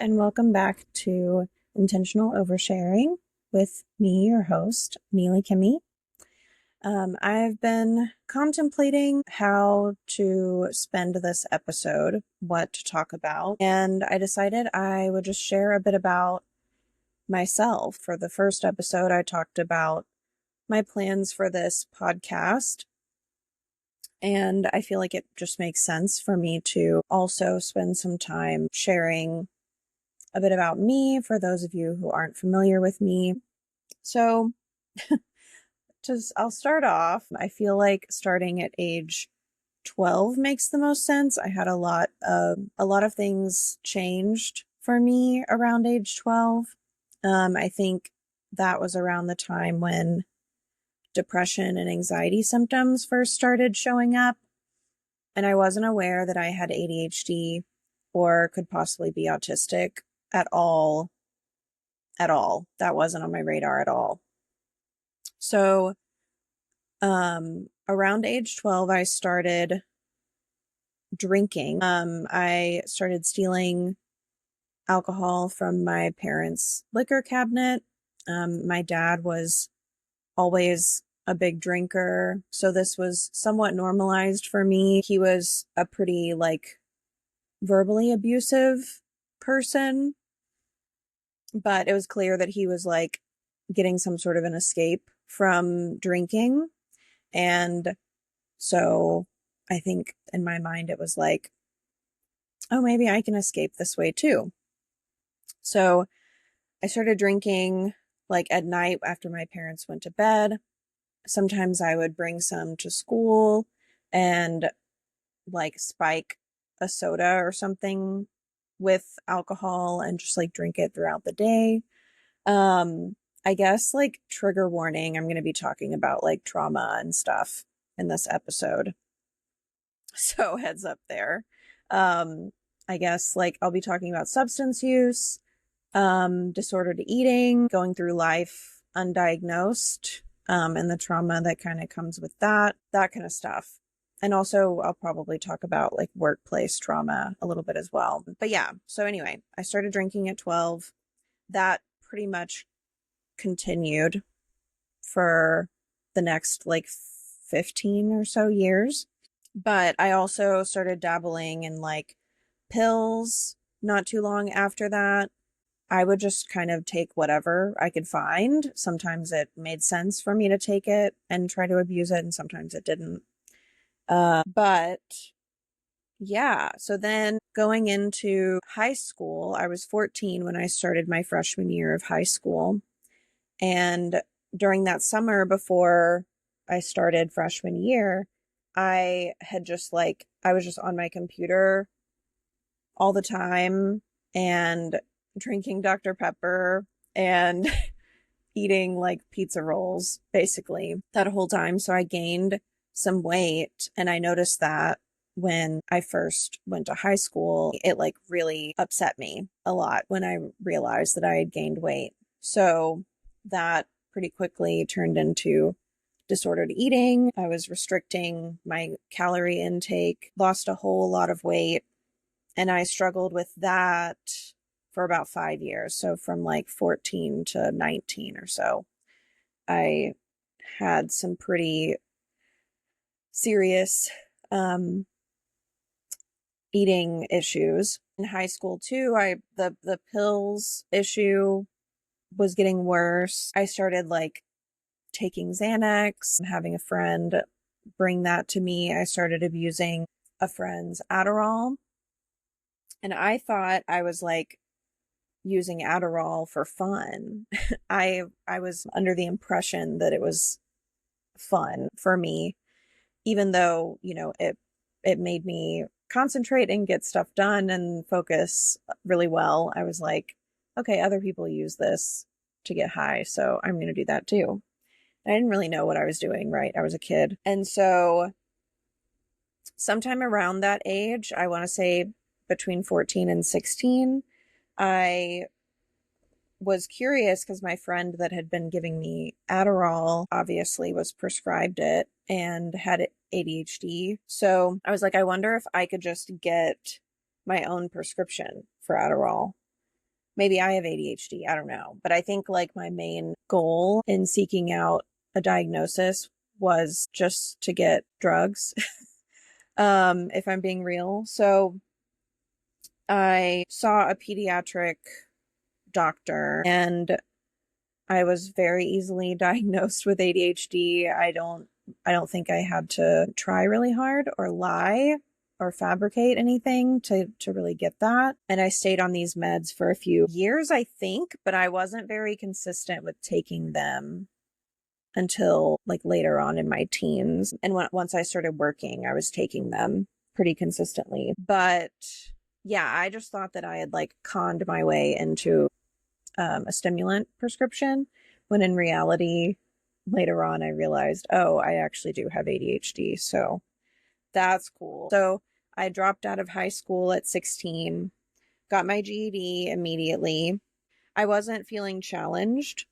and welcome back to Intentional Oversharing with me, your host, Neely Kimey. I've been contemplating how to spend this episode, what to talk about, and I decided I would just share a bit about myself. For the first episode, I talked about my plans for this podcast, and I feel like it just makes sense for me to also spend some time sharing a bit about me for those of you who aren't familiar with me. So I'll start off. I feel like starting at age 12 makes the most sense. I had a lot of things changed for me around age 12. I think that was around the time when depression and anxiety symptoms first started showing up. And I wasn't aware that I had ADHD or could possibly be autistic at all. That wasn't on my radar at all. So, around age 12, I started drinking. I started stealing alcohol from my parents' liquor cabinet. My dad was always a big drinker, so this was somewhat normalized for me. He was a pretty, verbally abusive person, but it was clear that he was, getting some sort of an escape from drinking. And so I think in my mind, it was like, oh, maybe I can escape this way too. So I started drinking at night after my parents went to bed. Sometimes I would bring some to school and spike a soda or something with alcohol and just drink it throughout the day. I guess trigger warning, I'm going to be talking about trauma and stuff in this episode. So heads up there. I guess I'll be talking about substance use, disordered eating, going through life undiagnosed, and the trauma that kind of comes with that kind of stuff. And also I'll probably talk about workplace trauma a little bit as well. But yeah, so anyway, I started drinking at 12. That pretty much continued for the next 15 or so years. But I also started dabbling in pills not too long after that. I would just kind of take whatever I could find. Sometimes it made sense for me to take it and try to abuse it, and sometimes it didn't. But yeah, so then going into high school, I was 14 when I started my freshman year of high school. And during that summer before I started freshman year, I had I was just on my computer all the time and drinking Dr. Pepper and eating pizza rolls basically that whole time. So I gained some weight, and I noticed that when I first went to high school, it really upset me a lot when I realized that I had gained weight. So that pretty quickly turned into disordered eating. I was restricting my calorie intake, lost a whole lot of weight, and I struggled with that for about 5 years. So from 14 to 19 or so, I had some pretty serious eating issues. In high school too, the pills issue was getting worse. I started taking Xanax, having a friend bring that to me. I started abusing a friend's Adderall. And I thought I was using Adderall for fun. I was under the impression that it was fun for me, even though, it made me concentrate and get stuff done and focus really well. I was okay, other people use this to get high, so I'm going to do that too. And I didn't really know what I was doing, right? I was a kid. And so sometime around that age, I want to say between 14 and 16, I was curious because my friend that had been giving me Adderall obviously was prescribed it and had ADHD. So I was I wonder if I could just get my own prescription for Adderall. maybe I have ADHD. I don't know. But I think like my main goal in seeking out a diagnosis was just to get drugs, if I'm being real. So I saw a pediatric doctor and I was very easily diagnosed with ADHD. I don't think I had to try really hard or lie or fabricate anything to really get that. And I stayed on these meds for a few years, I think, but I wasn't very consistent with taking them until like later on in my teens. And once I started working, I was taking them pretty consistently. But yeah, I just thought that I had like conned my way into a stimulant prescription, when in reality, later on, I realized, oh, I actually do have ADHD. So that's cool. So I dropped out of high school at 16, got my GED immediately. I wasn't feeling challenged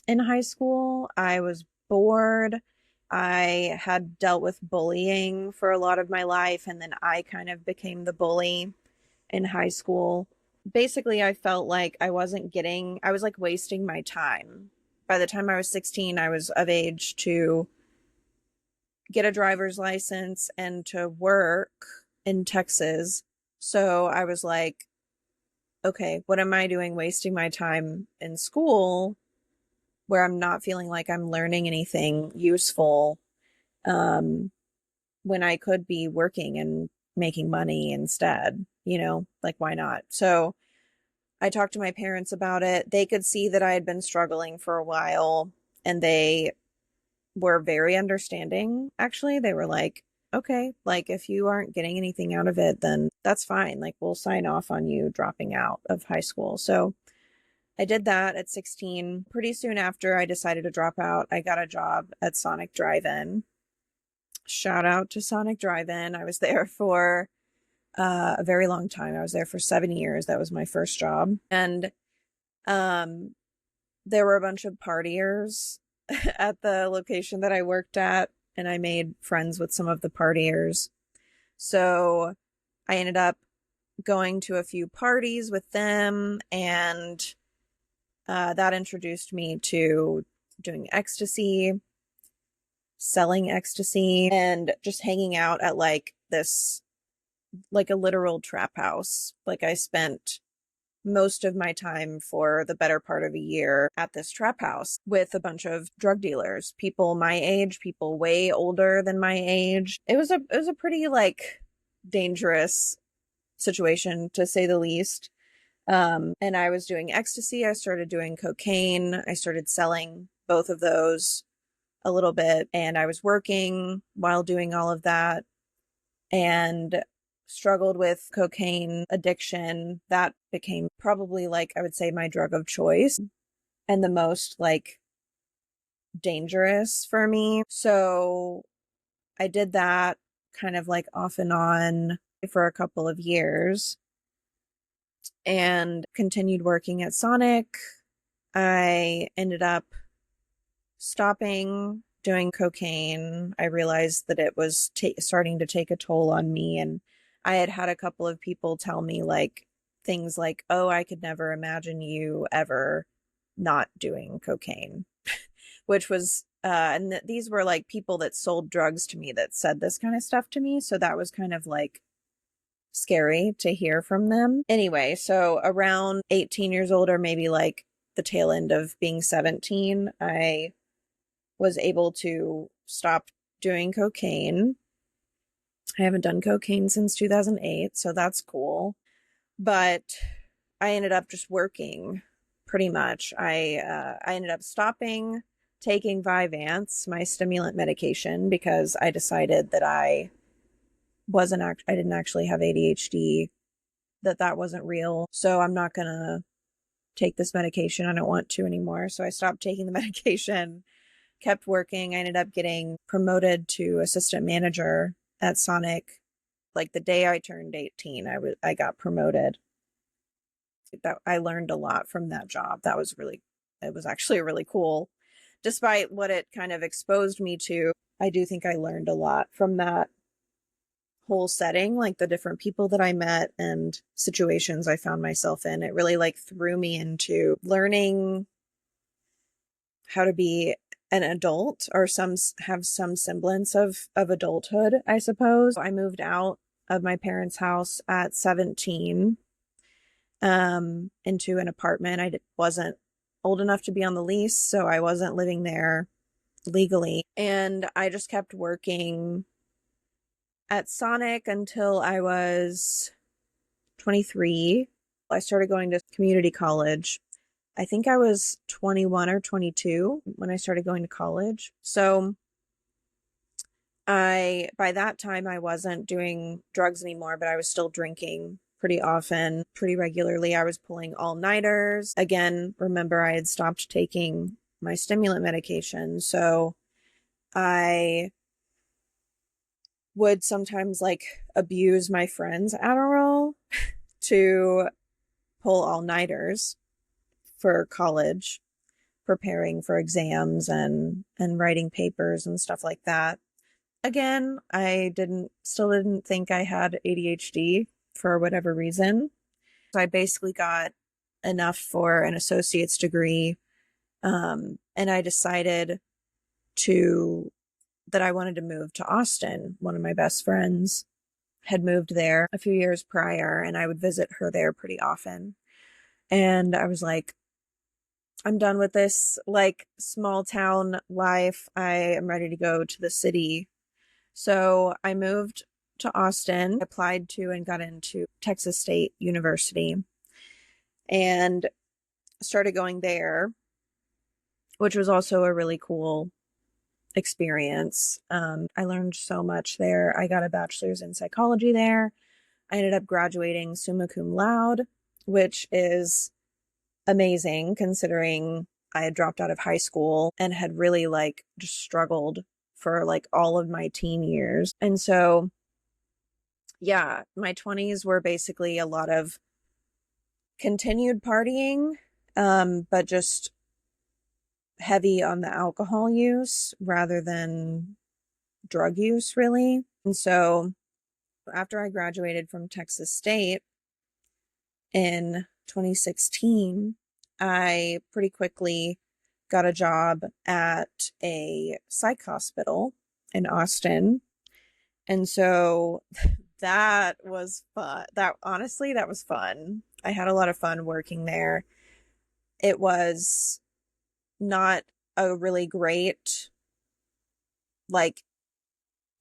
in high school. I was bored. I had dealt with bullying for a lot of my life, and then I kind of became the bully in high school. Basically, I felt like I was like wasting my time. By the time I was 16, I was of age to get a driver's license and to work in Texas. So I was like, okay, what am I doing wasting my time in school where I'm not feeling like I'm learning anything useful, when I could be working and making money instead, like why not? So I talked to my parents about it. They could see that I had been struggling for a while, and they were very understanding. Actually, they were like, okay, like if you aren't getting anything out of it, then that's fine. Like we'll sign off on you dropping out of high school. So I did that at 16. Pretty soon after I decided to drop out, I got a job at Sonic Drive-In. Shout out to Sonic Drive-In. I was there for a very long time. I was there for 7 years. That was my first job. And there were a bunch of partiers at the location that I worked at, and I made friends with some of the partiers. So I ended up going to a few parties with them, and that introduced me to doing ecstasy, selling ecstasy, and just hanging out at like this, like a literal trap house. Like I spent most of my time for the better part of a year at this trap house with a bunch of drug dealers, people my age, people way older than my age. It was a pretty like dangerous situation, to say the least. And I was doing ecstasy. I started doing cocaine. I started selling both of those a little bit, and I was working while doing all of that, and struggled with cocaine addiction. That became probably like, I would say, my drug of choice and the most like dangerous for me. So I did that kind of like off and on for a couple of years and continued working at Sonic. I ended up stopping doing cocaine. I realized that it was starting to take a toll on me, and I had had a couple of people tell me like things like, oh, I could never imagine you ever not doing cocaine, which was, and these were like people that sold drugs to me that said this kind of stuff to me. So that was kind of like scary to hear from them. Anyway, so around 18 years old, or maybe like the tail end of being 17, I was able to stop doing cocaine. I haven't done cocaine since 2008, so that's cool. But I ended up just working pretty much. I ended up stopping taking Vyvanse, my stimulant medication, because I decided that I didn't actually have ADHD, that wasn't real. So I'm not going to take this medication. I don't want to anymore. So I stopped taking the medication, kept working. I ended up getting promoted to assistant manager at Sonic. Like the day I turned 18, I got promoted. That I learned a lot from that job. It was actually really cool. Despite what it kind of exposed me to, I do think I learned a lot from that whole setting, like the different people that I met and situations I found myself in, it really like threw me into learning how to be an adult, or have some semblance of adulthood, I suppose. I moved out of my parents' house at 17 into an apartment. I wasn't old enough to be on the lease, so I wasn't living there legally. And I just kept working at Sonic until I was 23. I started going to community college. I think I was 21 or 22 when I started going to college. So by that time, I wasn't doing drugs anymore, but I was still drinking pretty often, pretty regularly. I was pulling all-nighters. Again, remember, I had stopped taking my stimulant medication. So I would sometimes like abuse my friend's Adderall to pull all-nighters for college, preparing for exams and writing papers and stuff like that. Again, I still didn't think I had ADHD for whatever reason. So I basically got enough for an associate's degree. And I decided that I wanted to move to Austin. One of my best friends had moved there a few years prior, and I would visit her there pretty often. And I was like, I'm done with this like small town life. I am ready to go to the city. So I moved to Austin, applied to and got into Texas State University, and started going there, which was also a really cool experience. I learned so much there. I got a bachelor's in psychology there. I ended up graduating summa cum laude, which is amazing considering I had dropped out of high school and had really like just struggled for like all of my teen years. And so, yeah, my 20s were basically a lot of continued partying, but just heavy on the alcohol use rather than drug use, really. And so after I graduated from Texas State in 2016, I pretty quickly got a job at a psych hospital in Austin. And so that was fun. That was fun. I had a lot of fun working there. It was not a really great like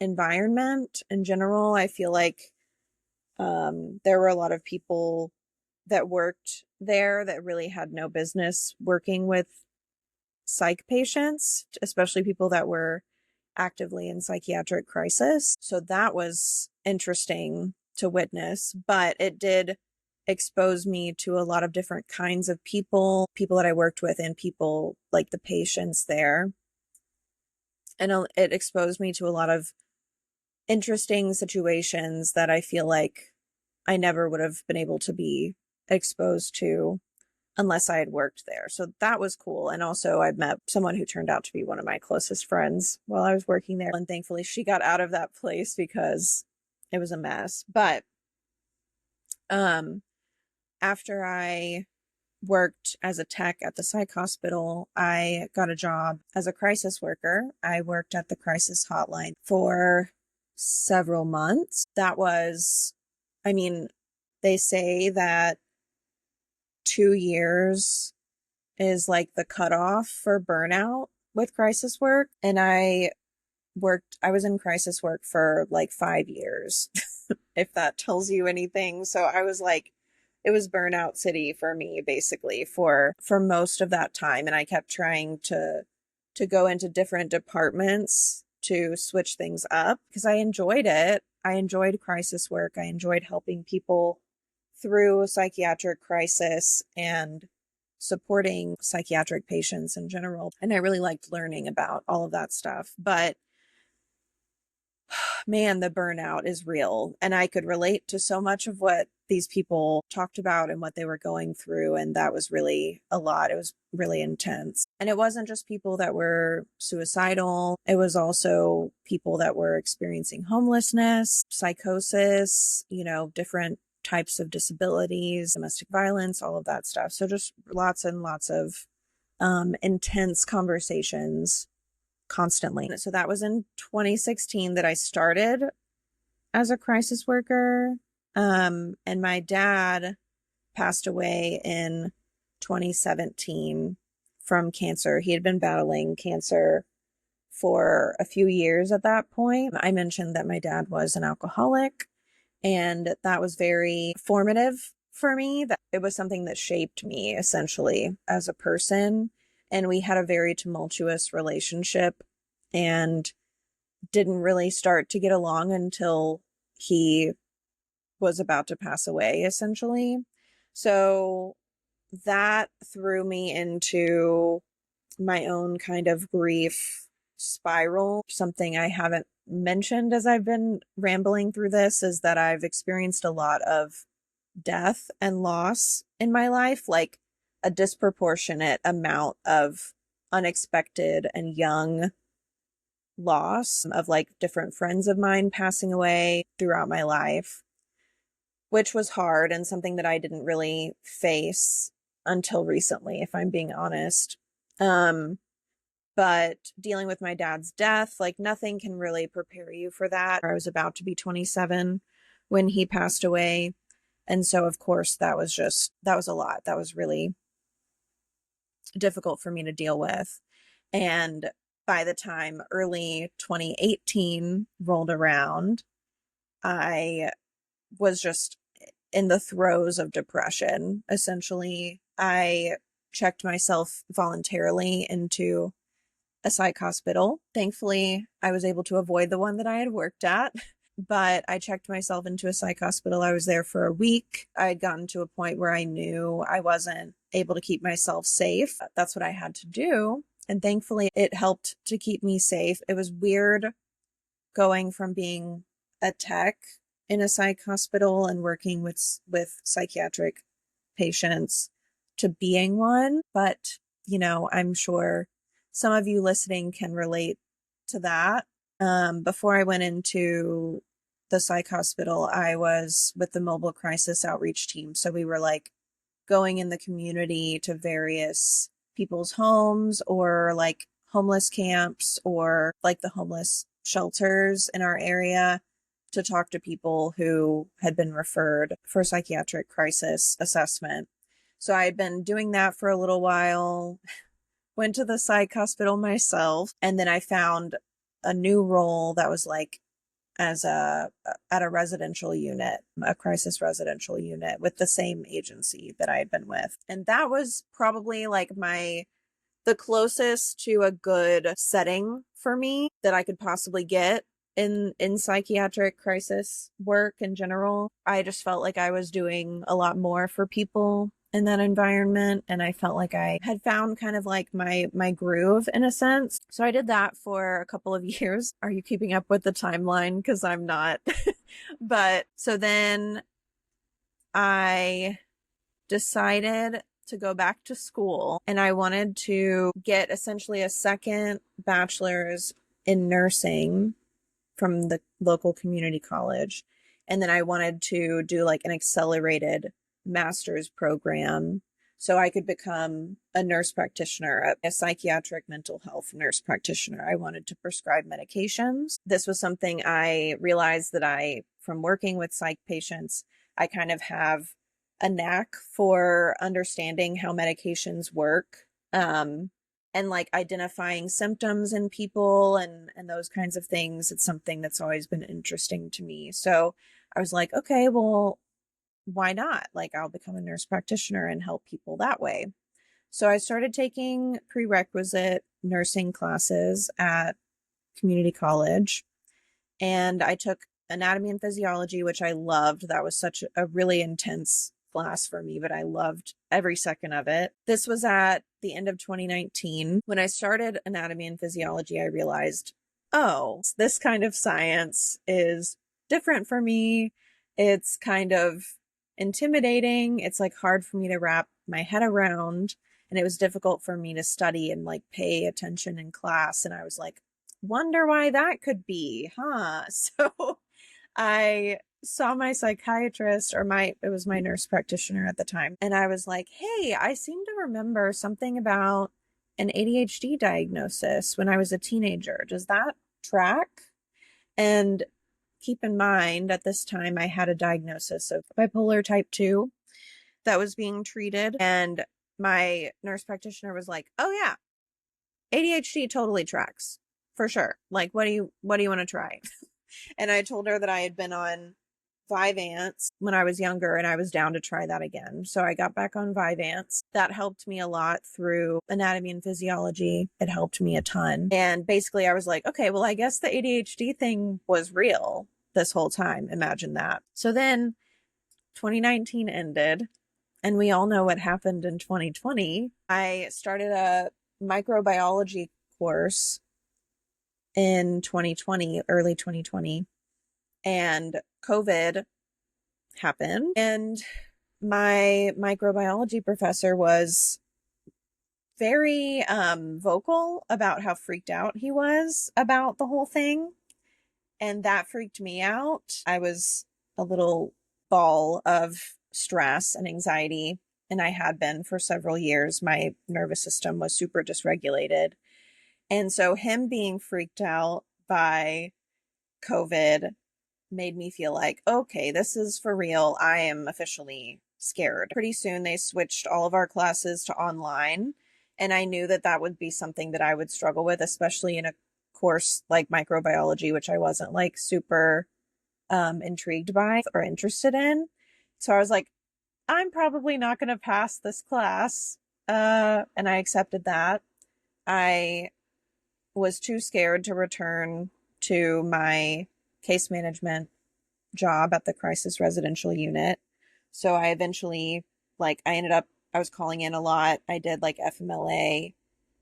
environment in general. I feel like there were a lot of people that worked there that really had no business working with psych patients, especially people that were actively in psychiatric crisis. So that was interesting to witness, but it did expose me to a lot of different kinds of people that I worked with, and people like the patients there. And it exposed me to a lot of interesting situations that I feel like I never would have been able to be exposed to unless I had worked there. So that was cool. And also I met someone who turned out to be one of my closest friends while I was working there. And thankfully she got out of that place because it was a mess. But after I worked as a tech at the psych hospital, I got a job as a crisis worker. I worked at the crisis hotline for several months. That was, I mean, they say that 2 years is like the cutoff for burnout with crisis work. And I was in crisis work for like 5 years, if that tells you anything. So I was like, it was burnout city for me, basically, for most of that time. And I kept trying to go into different departments to switch things up because I enjoyed it. I enjoyed crisis work. I enjoyed helping people through a psychiatric crisis and supporting psychiatric patients in general. And I really liked learning about all of that stuff. But man, the burnout is real. And I could relate to so much of what these people talked about and what they were going through. And that was really a lot. It was really intense. And it wasn't just people that were suicidal. It was also people that were experiencing homelessness, psychosis, different types of disabilities, domestic violence, all of that stuff. So just lots and lots of intense conversations constantly. So that was in 2016 that I started as a crisis worker. And my dad passed away in 2017 from cancer. He had been battling cancer for a few years at that point. I mentioned that my dad was an alcoholic, and that was very formative for me. That it was something that shaped me essentially as a person. And we had a very tumultuous relationship and didn't really start to get along until he was about to pass away, essentially. So that threw me into my own kind of grief spiral. Something I haven't mentioned as I've been rambling through this is that I've experienced a lot of death and loss in my life, like a disproportionate amount of unexpected and young loss of like different friends of mine passing away throughout my life, which was hard and something that I didn't really face until recently, if I'm being honest. But dealing with my dad's death, like nothing can really prepare you for that. I was about to be 27 when he passed away. And so, of course, that was a lot. That was really difficult for me to deal with. And by the time early 2018 rolled around, I was just in the throes of depression. Essentially, I checked myself voluntarily into a psych hospital. Thankfully, I was able to avoid the one that I had worked at, but I checked myself into a psych hospital. I was there for a week. I had gotten to a point where I knew I wasn't able to keep myself safe. That's what I had to do. And thankfully, it helped to keep me safe. It was weird going from being a tech in a psych hospital and working with psychiatric patients to being one. But, I'm sure some of you listening can relate to that. Before I went into the psych hospital, I was with the mobile crisis outreach team. So we were like going in the community to various people's homes or like homeless camps or like the homeless shelters in our area to talk to people who had been referred for psychiatric crisis assessment. So I had been doing that for a little while, went to the psych hospital myself, and then I found a new role that was like at a residential unit, a crisis residential unit with the same agency that I had been with. And that was probably like the closest to a good setting for me that I could possibly get in psychiatric crisis work in general. I just felt like I was doing a lot more for people in that environment. And I felt like I had found kind of like my groove in a sense. So I did that for a couple of years. Are you keeping up with the timeline? Because I'm not. But so then I decided to go back to school, and I wanted to get essentially a second bachelor's in nursing from the local community college. And then I wanted to do like an accelerated master's program so I could become a nurse practitioner, a psychiatric mental health nurse practitioner. I wanted to prescribe medications. This was something I realized that from working with psych patients, I kind of have a knack for understanding how medications work, and like identifying symptoms in people and those kinds of things. It's something that's always been interesting to me. So I was like, okay, well, why not? Like, I'll become a nurse practitioner and help people that way. So I started taking prerequisite nursing classes at community college, and I took anatomy and physiology, which I loved. That was such a really intense class for me, but I loved every second of it. This was at the end of 2019. When I started anatomy and physiology, I realized, oh, this kind of science is different for me. It's kind of intimidating. It's like hard for me to wrap my head around. And it was difficult for me to study and like pay attention in class. And I was like, wonder why that could be, huh? So I saw my psychiatrist, or it was my nurse practitioner at the time. And I was like, hey, I seem to remember something about an ADHD diagnosis when I was a teenager. Does that track? And keep in mind, at this time, I had a diagnosis of bipolar type 2 that was being treated. And my nurse practitioner was like, oh yeah, ADHD totally tracks for sure. Like, what do you want to try? And I told her that I had been on Vyvanse when I was younger and I was down to try that again. So I got back on Vyvanse. That helped me a lot through anatomy and physiology. It helped me a ton. And basically I was like, okay, well, I guess the ADHD thing was real this whole time. Imagine that. So then 2019 ended and we all know what happened in 2020. I started a microbiology course in 2020, early 2020, and COVID happened. And my microbiology professor was very vocal about how freaked out he was about the whole thing. And that freaked me out. I was a little ball of stress and anxiety, and I had been for several years. My nervous system was super dysregulated. And so him being freaked out by COVID made me feel like, okay, this is for real. I am officially scared. Pretty soon they switched all of our classes to online. And I knew that that would be something that I would struggle with, especially in a course like microbiology, which I wasn't like super intrigued by or interested in. So I was like, I'm probably not going to pass this class. And I accepted that. I was too scared to return to my case management job at the crisis residential unit. So I eventually, I was calling in a lot. I did like FMLA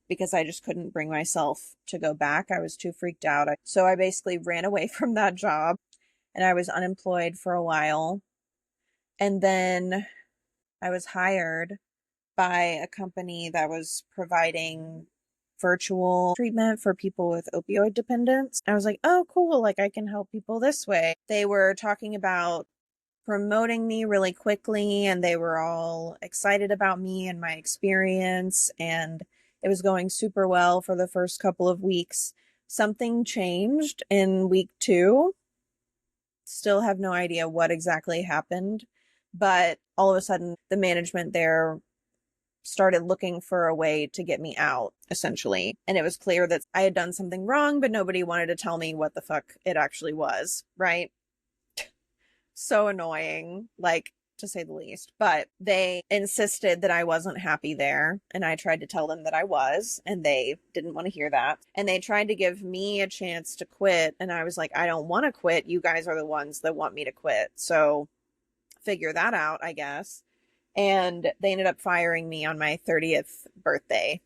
because I just couldn't bring myself to go back. I was too freaked out. So I basically ran away from that job and I was unemployed for a while. And then I was hired by a company that was providing virtual treatment for people with opioid dependence. I was like, oh, cool. Like I can help people this way. They were talking about promoting me really quickly and they were all excited about me and my experience. And it was going super well for the first couple of weeks. Something changed in week 2. Still have no idea what exactly happened, but all of a sudden the management there started looking for a way to get me out, essentially. And it was clear that I had done something wrong, but nobody wanted to tell me what the fuck it actually was, right? So annoying, like, to say the least. But they insisted that I wasn't happy there, and I tried to tell them that I was, and they didn't want to hear that. And they tried to give me a chance to quit, and I was like, I don't want to quit. You guys are the ones that want me to quit. So figure that out, I guess. And they ended up firing me on my 30th birthday.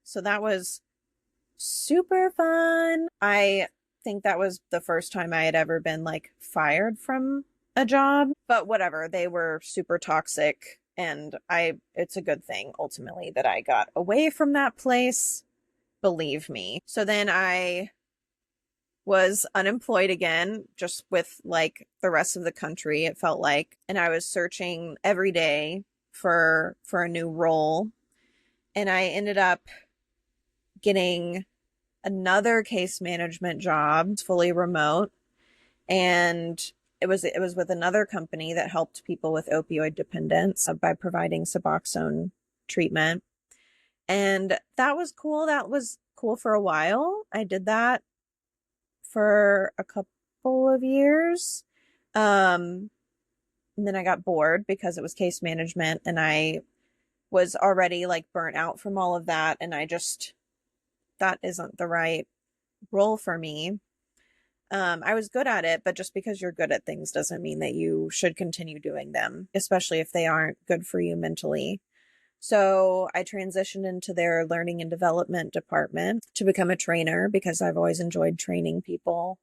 So that was super fun. I think that was the first time I had ever been like fired from a job, but whatever. They were super toxic and it's a good thing ultimately that I got away from that place. Believe me. So then I was unemployed again, just with like the rest of the country, it felt like. And I was searching every day for a new role. And I ended up getting another case management job, fully remote. And it was with another company that helped people with opioid dependence by providing Suboxone treatment. And that was cool. That was cool for a while. I did that for a couple of years. And then I got bored because it was case management and I was already like burnt out from all of that. And that isn't the right role for me. I was good at it, but just because you're good at things doesn't mean that you should continue doing them, especially if they aren't good for you mentally. So I transitioned into their learning and development department to become a trainer because I've always enjoyed training people.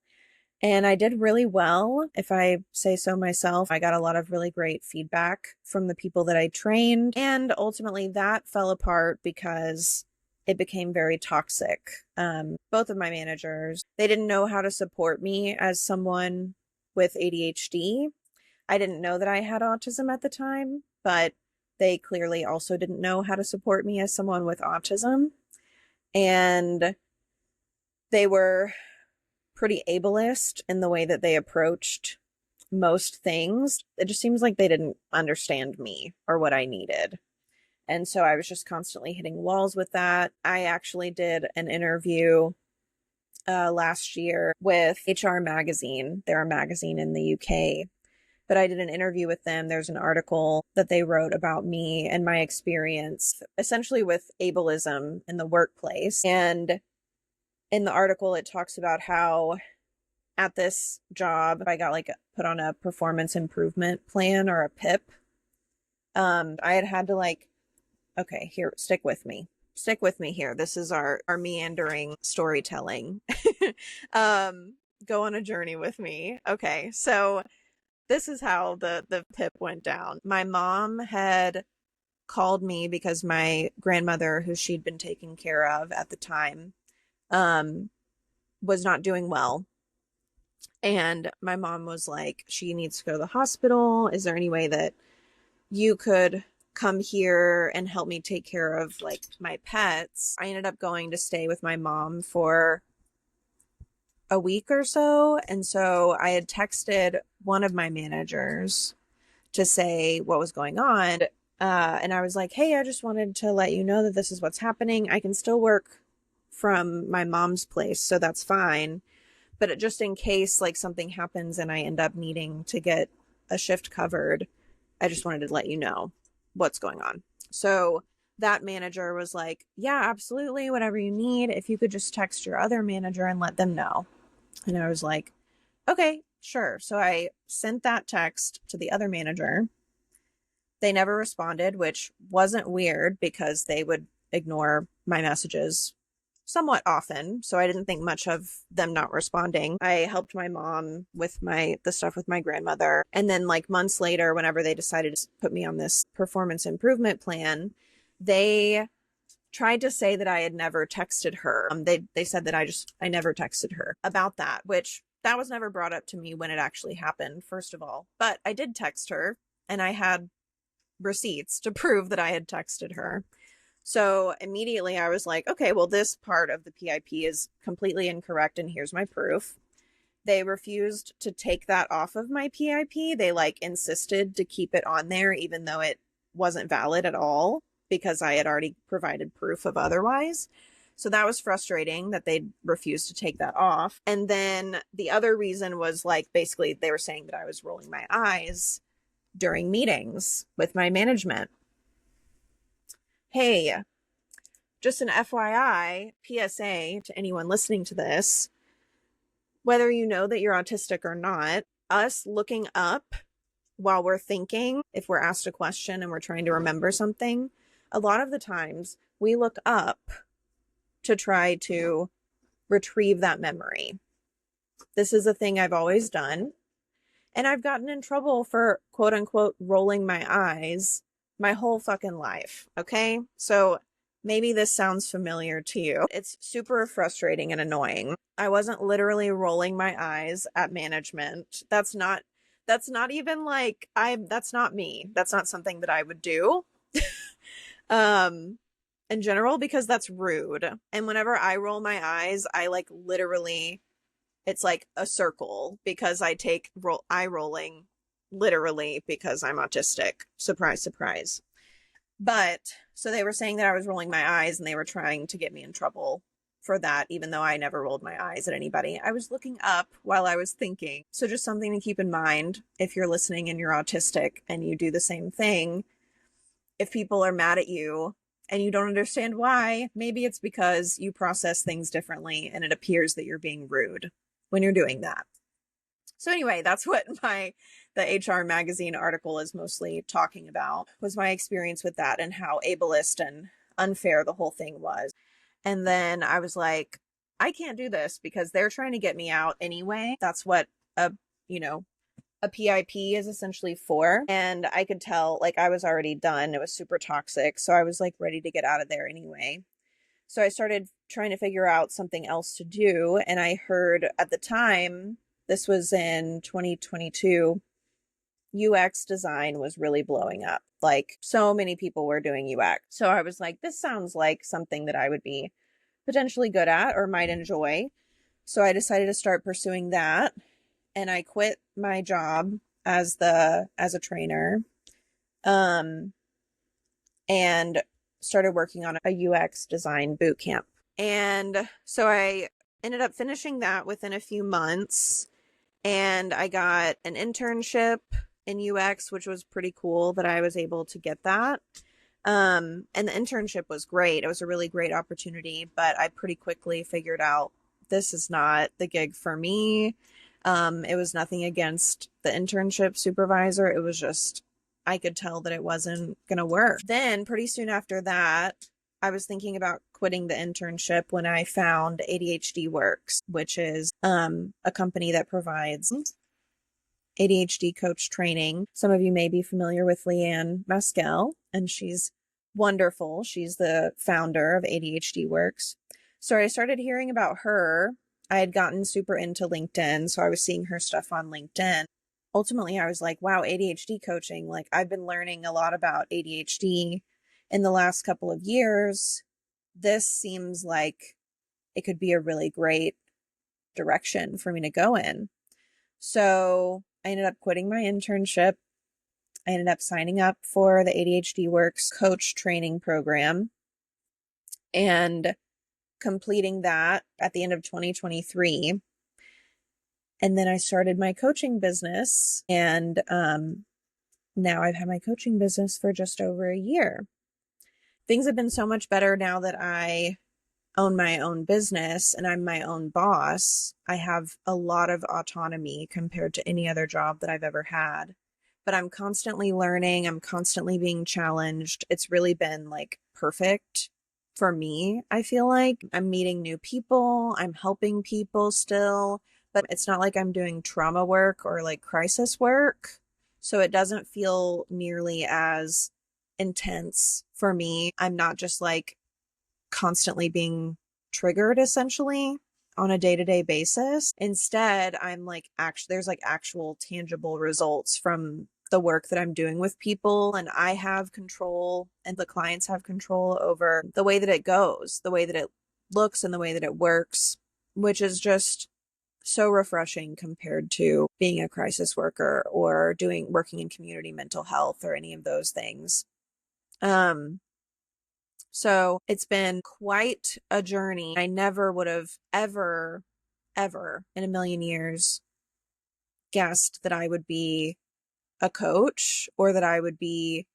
And I did really well, if I say so myself. I got a lot of really great feedback from the people that I trained. And ultimately, that fell apart because it became very toxic. Both of my managers, they didn't know how to support me as someone with ADHD. I didn't know that I had autism at the time, but they clearly also didn't know how to support me as someone with autism. And they were pretty ableist in the way that they approached most things. It just seems like they didn't understand me or what I needed. And so I was just constantly hitting walls with that. I actually did an interview last year with HR Magazine. They're a magazine in the UK. But I did an interview with them. There's an article that they wrote about me and my experience, essentially with ableism in the workplace. And in the article, it talks about how at this job, I got like put on a performance improvement plan or a PIP. I had to like, okay, here, stick with me. Stick with me here. This is our meandering storytelling. Go on a journey with me. Okay, so this is how the PIP went down. My mom had called me because my grandmother, who she'd been taking care of at the time, was not doing well. And my mom was like, she needs to go to the hospital. Is there any way that you could come here and help me take care of like my pets? I ended up going to stay with my mom for a week or so. And so I had texted one of my managers to say what was going on. And I was like, hey, I just wanted to let you know that this is what's happening. I can still work from my mom's place, so that's fine. But just in case like something happens and I end up needing to get a shift covered, I just wanted to let you know what's going on. So that manager was like, yeah, absolutely, whatever you need. If you could just text your other manager and let them know. And I was like, okay, sure. So I sent that text to the other manager. They never responded, which wasn't weird because they would ignore my messages somewhat often. So I didn't think much of them not responding. I helped my mom with the stuff with my grandmother. And then like months later, whenever they decided to put me on this performance improvement plan, they tried to say that I had never texted her. They said that I never texted her about that, which that was never brought up to me when it actually happened, first of all. But I did text her and I had receipts to prove that I had texted her. So immediately I was like, okay, well, this part of the PIP is completely incorrect and here's my proof. They refused to take that off of my PIP. They like insisted to keep it on there even though it wasn't valid at all, because I had already provided proof of otherwise. So that was frustrating that they refused to take that off. And then the other reason was like, basically they were saying that I was rolling my eyes during meetings with my management. Hey, just an FYI, PSA to anyone listening to this, whether you know that you're autistic or not, us looking up while we're thinking, if we're asked a question and we're trying to remember something, a lot of the times we look up to try to retrieve that memory. This is a thing I've always done. And I've gotten in trouble for quote unquote rolling my eyes my whole fucking life. Okay. So maybe this sounds familiar to you. It's super frustrating and annoying. I wasn't literally rolling my eyes at management. That's not even like, that's not me. That's not something that I would do. In general, because that's rude. And whenever I roll my eyes, I like literally, it's like a circle because I take eye rolling literally because I'm autistic. Surprise, surprise. But so they were saying that I was rolling my eyes and they were trying to get me in trouble for that, even though I never rolled my eyes at anybody. I was looking up while I was thinking. So just something to keep in mind if you're listening and you're autistic and you do the same thing. If people are mad at you and you don't understand why, maybe it's because you process things differently and it appears that you're being rude when you're doing that. So anyway, that's what the HR Magazine article is mostly talking about, was my experience with that and how ableist and unfair the whole thing was. And then I was like, I can't do this because they're trying to get me out anyway. That's what a, you know, a PIP is essentially for. And I could tell, like, I was already done. It was super toxic. So I was like ready to get out of there anyway. So I started trying to figure out something else to do. And I heard at the time, this was in 2022, UX design was really blowing up. Like, so many people were doing UX. So I was like, this sounds like something that I would be potentially good at or might enjoy. So I decided to start pursuing that. And I quit my job as a trainer, and started working on a UX design boot camp. And so I ended up finishing that within a few months, and I got an internship in UX, which was pretty cool that I was able to get that. And the internship was great. It was a really great opportunity, but I pretty quickly figured out this is not the gig for me. It was nothing against the internship supervisor. It was just, I could tell that it wasn't going to work. Then pretty soon after that, I was thinking about quitting the internship when I found ADHD Works, which is a company that provides ADHD coach training. Some of you may be familiar with Leanne Maskell, and she's wonderful. She's the founder of ADHD Works. So I started hearing about her. I had gotten super into LinkedIn, so I was seeing her stuff on LinkedIn. Ultimately, I was like, wow, ADHD coaching. Like, I've been learning a lot about ADHD in the last couple of years. This seems like it could be a really great direction for me to go in. So I ended up quitting my internship. I ended up signing up for the ADHD Works coach training program and completing that at the end of 2023. And then I started my coaching business, and now I've had my coaching business for just over a year. Things have been so much better now that I own my own business and I'm my own boss. I have a lot of autonomy compared to any other job that I've ever had. But I'm constantly learning. I'm constantly being challenged. It's really been like perfect for me. I feel like I'm meeting new people. I'm helping people still, but it's not like I'm doing trauma work or like crisis work. So it doesn't feel nearly as intense for me. I'm not just like constantly being triggered essentially on a day-to-day basis. Instead, I'm like, there's like actual tangible results from the work that I'm doing with people, and I have control and the clients have control over the way that it goes, the way that it looks and the way that it works, which is just so refreshing compared to being a crisis worker or working in community mental health or any of those things. So it's been quite a journey. I never would have ever in a million years guessed that I would be a coach or that I would be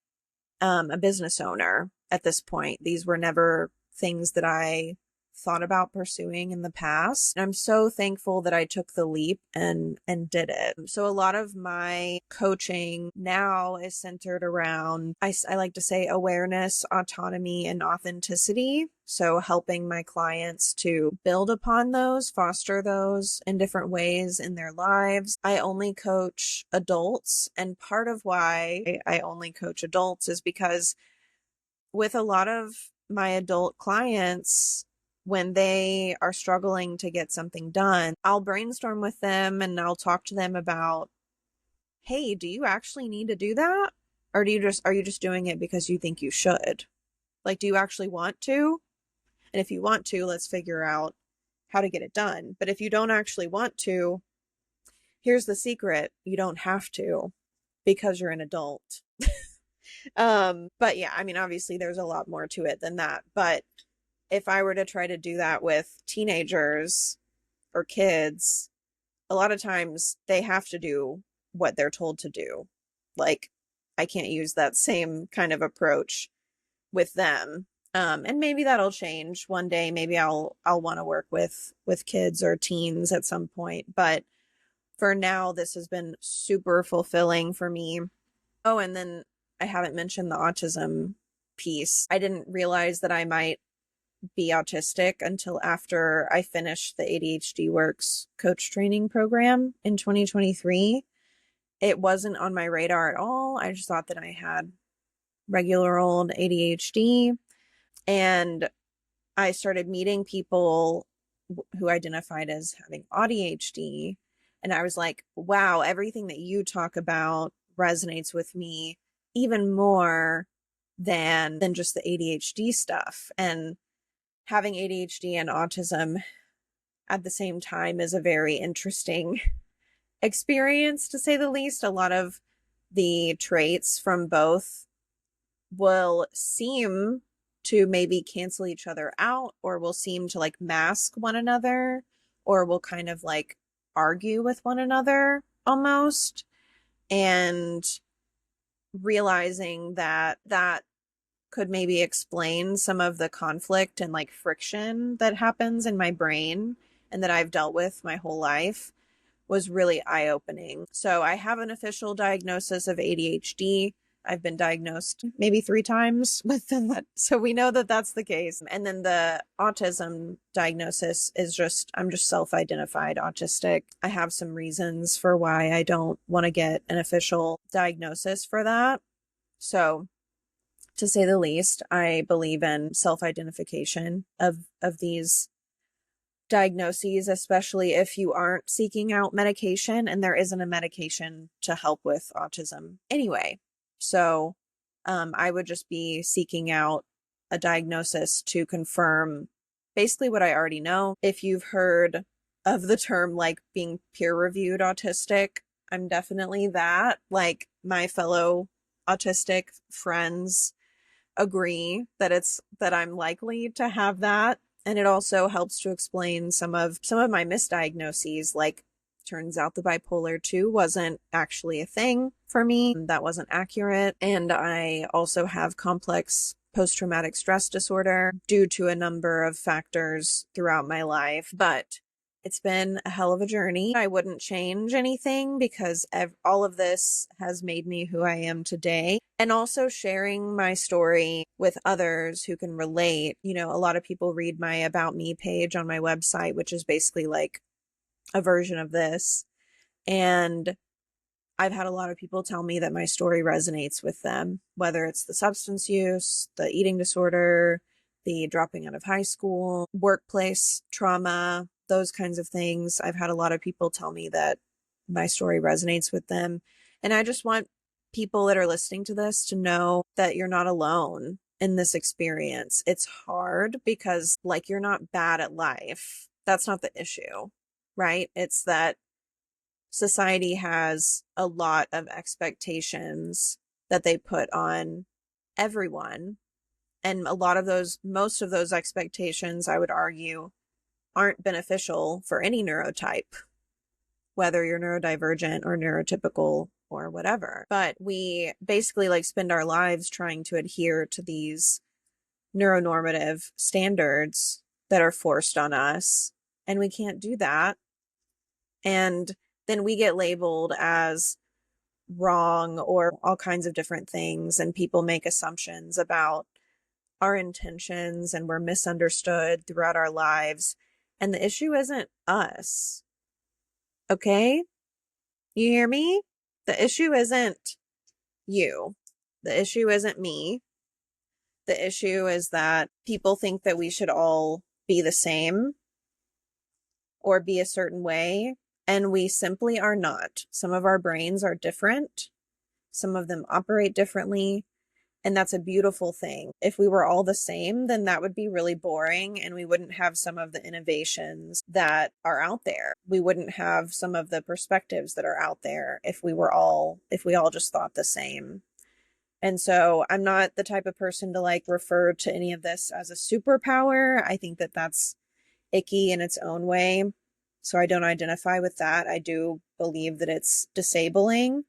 a business owner at this point. These were never things that I thought about pursuing in the past. And I'm so thankful that I took the leap and did it. So a lot of my coaching now is centered around, I like to say, awareness, autonomy, and authenticity. So helping my clients to build upon those, foster those in different ways in their lives. I only coach adults. And part of why I only coach adults is because with a lot of my adult clients, when they are struggling to get something done, I'll brainstorm with them and I'll talk to them about, hey, do you actually need to do that? Or are you just doing it because you think you should? Like, do you actually want to? And if you want to, let's figure out how to get it done. But if you don't actually want to, here's the secret. You don't have to because you're an adult. But yeah, I mean, obviously there's a lot more to it than that. But if I were to try to do that with teenagers or kids, a lot of times they have to do what they're told to do. Like, I can't use that same kind of approach with them. And maybe that'll change one day. Maybe I'll want to work with kids or teens at some point. But for now, this has been super fulfilling for me. Oh, and then I haven't mentioned the autism piece. I didn't realize that I might be autistic until after I finished the ADHD Works coach training program in 2023. It wasn't on my radar at all. I just thought that I had regular old ADHD. And I started meeting people who identified as having AuDHD. And I was like, wow, everything that you talk about resonates with me even more than just the ADHD stuff. And having ADHD and autism at the same time is a very interesting experience, to say the least. A lot of the traits from both will seem to maybe cancel each other out, or will seem to like mask one another, or will kind of like argue with one another almost. And realizing that could maybe explain some of the conflict and like friction that happens in my brain and that I've dealt with my whole life was really eye-opening. So I have an official diagnosis of ADHD. I've been diagnosed maybe 3 times with that. So we know that that's the case. And then the autism diagnosis is just, I'm just self-identified autistic. I have some reasons for why I don't want to get an official diagnosis for that. So to say the least, I believe in self-identification of these diagnoses, especially if you aren't seeking out medication, and there isn't a medication to help with autism anyway. So I would just be seeking out a diagnosis to confirm basically what I already know. If you've heard of the term like being peer-reviewed autistic, I'm definitely that. Like, my fellow autistic friends agree that I'm likely to have that. And it also helps to explain some of my misdiagnoses. Like, turns out the bipolar 2 wasn't actually a thing for me. That wasn't accurate. And I also have complex post-traumatic stress disorder due to a number of factors throughout my life. But it's been a hell of a journey. I wouldn't change anything because all of this has made me who I am today. And also sharing my story with others who can relate. You know, a lot of people read my About Me page on my website, which is basically like a version of this. And I've had a lot of people tell me that my story resonates with them, whether it's the substance use, the eating disorder, the dropping out of high school, workplace trauma, those kinds of things. I've had a lot of people tell me that my story resonates with them. And I just want people that are listening to this to know that you're not alone in this experience. It's hard because, like, you're not bad at life. That's not the issue, right? It's that society has a lot of expectations that they put on everyone. And most of those expectations, I would argue, aren't beneficial for any neurotype, whether you're neurodivergent or neurotypical or whatever. But we basically like spend our lives trying to adhere to these neuronormative standards that are forced on us, and we can't do that. And then we get labeled as wrong or all kinds of different things, and people make assumptions about our intentions, and we're misunderstood throughout our lives. And the issue isn't us. Okay? You hear me? The issue isn't you. The issue isn't me. The issue is that people think that we should all be the same or be a certain way, and we simply are not. Some of our brains are different. Some of them operate differently. And that's a beautiful thing. If we were all the same, then that would be really boring, and we wouldn't have some of the innovations that are out there. We wouldn't have some of the perspectives that are out there if we all just thought the same. And so I'm not the type of person to like refer to any of this as a superpower. I think that that's icky in its own way. So I don't identify with that. I do believe that it's disabling.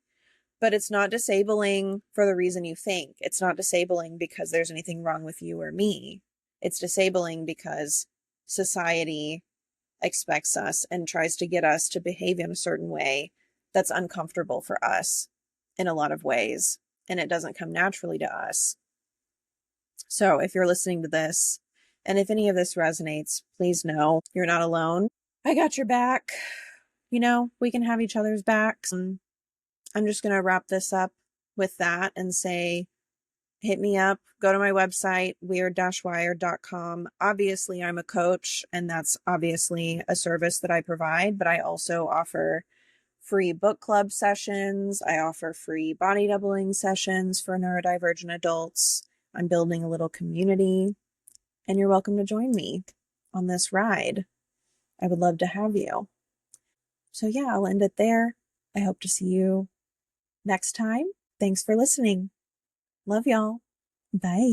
But it's not disabling for the reason you think. It's not disabling because there's anything wrong with you or me. It's disabling because society expects us and tries to get us to behave in a certain way that's uncomfortable for us in a lot of ways. And it doesn't come naturally to us. So if you're listening to this And if any of this resonates, please know you're not alone. I got your back. We can have each other's backs. I'm just going to wrap this up with that and say, hit me up, go to my website, weird-wired.com. Obviously, I'm a coach, and that's obviously a service that I provide, but I also offer free book club sessions. I offer free body doubling sessions for neurodivergent adults. I'm building a little community, and you're welcome to join me on this ride. I would love to have you. So yeah, I'll end it there. I hope to see you next time. Thanks for listening. Love y'all. Bye.